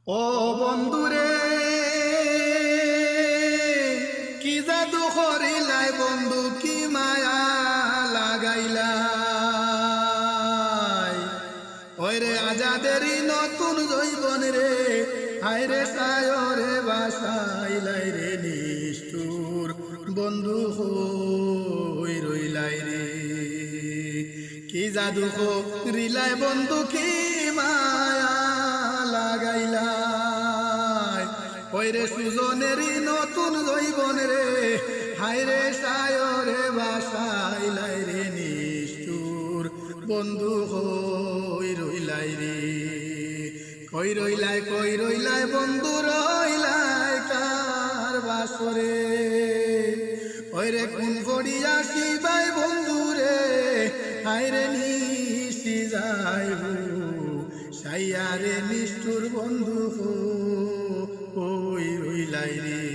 ও বন্ধুরে কি জাদু করিলাই বন্ধু কি মায়া লাগাইলাই ওরে আজাদেরই নতুন জৈবন রে হায়রে সায়রে বাসাইলাই রে নিষ্ঠুর বন্ধু হই রইলাই রে কি জাদু করিলাই বন্ধু কি মায়া লাগাইলাই ওরে সুজনেরই নতুন জৈবন রে হায়রে সায়রে বাসাইলাই রে নিষ্ঠুর বন্ধু হই রইলাই রে কই রইলাই বন্ধু রইলাই কার বাসরে ওরে কোন ফড়িয়া শিবাই বন্ধু রে হায়রে নিশি যাইব সাইয়ারে নিষ্ঠুর বন্ধু হই রইলাই রে।